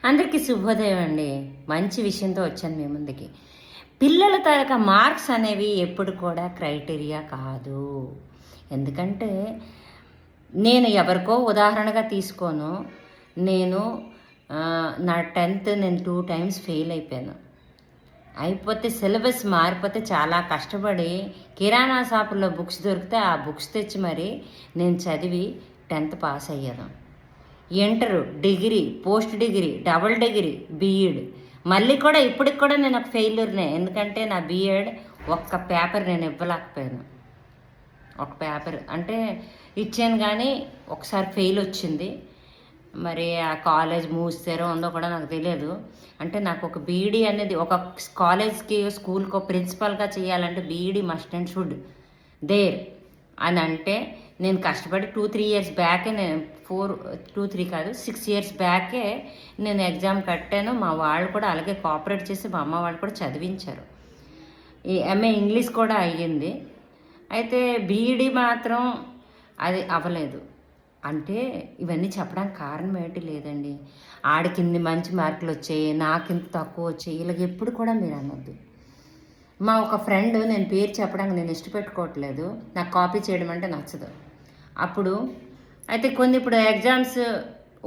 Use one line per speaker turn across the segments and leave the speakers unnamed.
అందరికీ శుభోదయం అండి. మంచి విషయంతో వచ్చాను మీ ముందుకి. పిల్లల తాలూకా మార్క్స్ అనేవి ఎప్పుడు కూడా క్రైటీరియా కాదు. ఎందుకంటే నేను ఎవరికో ఉదాహరణగా తీసుకోను. నేను నా 10th నేను 2 టైమ్స్ ఫెయిల్ అయిపోయాను. అయిపోతే సిలబస్ మారిపోతే చాలా కష్టపడి కిరాణా షాపుల్లో బుక్స్ దొరికితే ఆ బుక్స్ తెచ్చి మరి నేను చదివి 10th పాస్ అయ్యాను. Inter, degree, post degree, double degree, BEd మళ్ళీ కూడా ఇప్పటికి కూడా నేను ఒక ఫెయిల్యూర్నే. ఎందుకంటే నా బీఎడ్ ఒక్క పేపర్ నేను ఇవ్వలేకపోయాను. ఒక పేపర్ అంటే ఇచ్చాను కానీ ఒకసారి ఫెయిల్ వచ్చింది. మరి ఆ కాలేజ్ మూసారో ఉందో కూడా నాకు తెలియదు. అంటే నాకు ఒక బీఈడీ అనేది ఒక కాలేజ్కి స్కూల్కి ప్రిన్సిపల్గా చేయాలంటే BEd must and should there అని అంటే నేను కష్టపడి 2-3 ఇయర్స్ బ్యాకే నేను 2-3 కాదు 6 ఇయర్స్ బ్యాకే నేను ఎగ్జామ్ కట్టాను. మా వాళ్ళు కూడా అలాగే కోఆపరేట్ చేసి మా అమ్మ వాళ్ళు కూడా చదివించారు. ఈ ఎంఏ ఇంగ్లీష్ కూడా అయ్యింది. అయితే బీఈడీ మాత్రం అది అవ్వలేదు. అంటే ఇవన్నీ చెప్పడానికి కారణం ఏంటి లేదండి. ఆడికి ఇన్ని మంచి మార్కులు వచ్చాయి, నాకు ఇంత తక్కువ వచ్చాయి, ఇలాగ ఎప్పుడు కూడా మీరు అనొద్దు. మా ఒక ఫ్రెండ్, నేను పేరు చెప్పడానికి నేను ఇష్టపెట్టుకోవట్లేదు, నాకు కాపీ చేయడం అంటే నచ్చదు. అప్పుడు అయితే కొన్ని ఇప్పుడు ఎగ్జామ్స్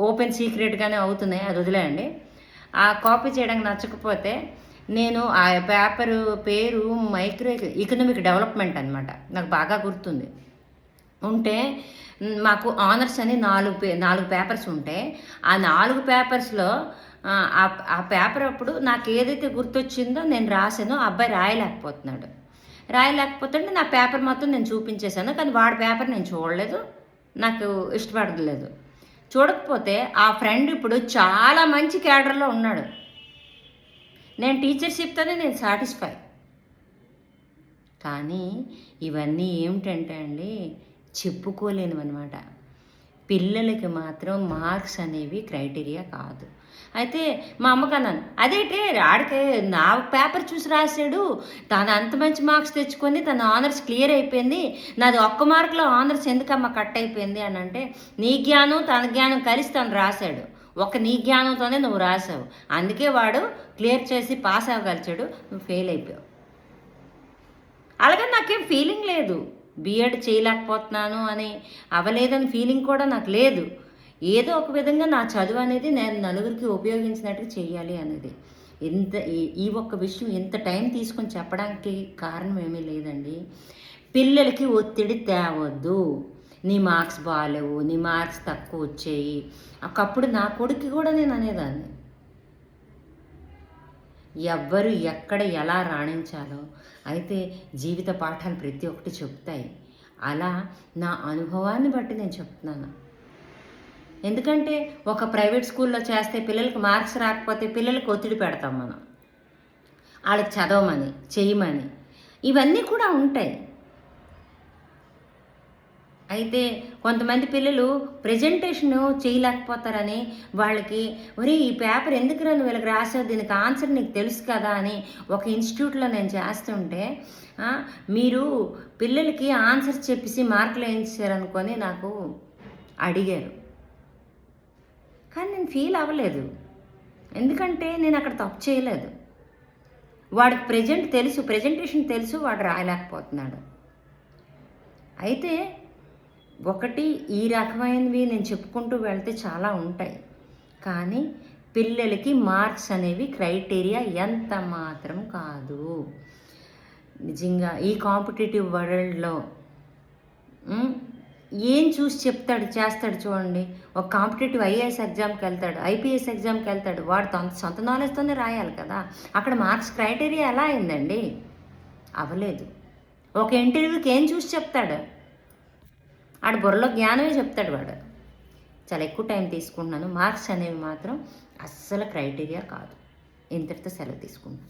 ఓపెన్ సీక్రెట్గానే అవుతున్నాయి, అది వదిలేయండి. ఆ కాపీ చేయడానికి నచ్చకపోతే నేను ఆ పేపరు పేరు మైక్రో ఎకనామిక్ డెవలప్మెంట్ అనమాట. నాకు బాగా గుర్తుంది. ఉంటే మాకు ఆనర్స్ అని 4 పేపర్స్ ఉంటాయి. ఆ 4 పేపర్స్లో ఆ పేపర్ అప్పుడు నాకు ఏదైతే గుర్తొచ్చిందో నేను రాశానో ఆ అబ్బాయి రాయలేకపోతుంటే నా పేపర్ మొత్తం నేను చూపించేశాను. కానీ వాడి పేపర్ నేను చూడలేదు, నాకు ఇష్టపడలేదు. చూడకపోతే ఆ ఫ్రెండ్ ఇప్పుడు చాలా మంచి క్యాడర్లో ఉన్నాడు. నేను టీచర్షిప్తోనే నేను సాటిస్ఫై. కానీ ఇవన్నీ ఏమిటంటే అండి చెప్పుకోలేనివన్నమాట. పిల్లలకి మాత్రం మార్క్స్ అనేవి క్రైటీరియా కాదు. అయితే మా అమ్మకి అన్నాను, అదేంటే ఆడికే నా పేపర్ చూసి రాశాడు, తను అంత మంచి మార్క్స్ తెచ్చుకొని తన ఆనర్స్ క్లియర్ అయిపోయింది, నాది ఒక్క మార్కులో ఆనర్స్ ఎందుకమ్మా కట్ అయిపోయింది అని అంటే, నీ జ్ఞానం తన జ్ఞానం కలిసి తను రాశాడు, నీ జ్ఞానంతోనే నువ్వు రాసావు, అందుకే వాడు క్లియర్ చేసి పాస్ అవ్వగలిచాడు, నువ్వు ఫెయిల్ అయిపోయావు. అలాగే నాకేం ఫీలింగ్ లేదు, బీఎడ్ చేయలేకపోతున్నాను అని అవ్వలేదని ఫీలింగ్ కూడా నాకు లేదు. ఏదో ఒక విధంగా నా చదువు అనేది నేను నలుగురికి ఉపయోగించినట్టు చేయాలి అనేది. ఈ ఒక్క విషయం ఇంత టైం తీసుకొని చెప్పడానికి కారణం ఏమీ లేదండి. పిల్లలకి ఒత్తిడి తేవద్దు. నీ మార్క్స్ బాగాలేవు, నీ మార్క్స్ తక్కువ వచ్చాయి. ఒకప్పుడు నా కొడుకు కూడా నేను అనేదాన్ని. ఎవ్వరు ఎక్కడ ఎలా రాణించాలో అయితే జీవిత పాఠాలు ప్రతి ఒక్కటి చెప్తాయి. అలా నా అనుభవాన్ని బట్టి నేను చెప్తున్నాను. ఎందుకంటే ఒక ప్రైవేట్ స్కూల్లో చేస్తే పిల్లలకి మార్క్స్ రాకపోతే పిల్లలకి ఒత్తిడి పెడతాం మనం, వాళ్ళకి చదవమని చేయమని, ఇవన్నీ కూడా ఉంటాయి. అయితే కొంతమంది పిల్లలు ప్రజెంటేషన్ చేయలేకపోతారని వాళ్ళకి, ఒరే ఈ పేపర్ ఎందుకురా నువ్వు వీళ్ళకి రాసావు, దీనికి ఆన్సర్ నీకు తెలుసు కదా అని ఒక ఇన్స్టిట్యూట్లో నేను చేస్తుంటే మీరు పిల్లలకి ఆన్సర్ చెప్పేసి మార్కులు వేయించారనుకొని నాకు అడిగారు. కానీ నేను ఫీల్ అవ్వలేదు, ఎందుకంటే నేను అక్కడ తప్పు చేయలేదు. వాడికి ప్రజెంటేషన్ తెలుసు, వాడు రాయలేకపోతున్నాడు. అయితే ఒకటి ఈ రకమైనవి నేను చెప్పుకుంటూ వెళ్తే చాలా ఉంటాయి. కానీ పిల్లలకి మార్క్స్ అనేవి క్రైటీరియా ఎంత మాత్రం కాదు. నిజంగా ఈ కాంపిటేటివ్ వరల్డ్లో ఏం చూసి చేస్తాడు చూడండి. ఒక కాంపిటేటివ్ ఐఏఎస్ ఎగ్జామ్కి వెళ్తాడు, ఐపీఎస్ ఎగ్జామ్కి వెళ్తాడు, వాడు సొంత నాలెడ్జ్తోనే రాయాలి కదా. అక్కడ మార్క్స్ క్రైటీరియా ఎలా అయిందండి? అవ్వలేదు. ఒక ఇంటర్వ్యూకి ఏం చూసి చెప్తాడు? ఆడ బుర్రలో జ్ఞానమే చెప్తాడు వాడు. చాలా ఎక్కువ టైం తీసుకుంటున్నాను. మార్క్స్ అనేవి మాత్రం అస్సలు క్రైటీరియా కాదు. ఇంతటితో సెలవు తీసుకుంటాను.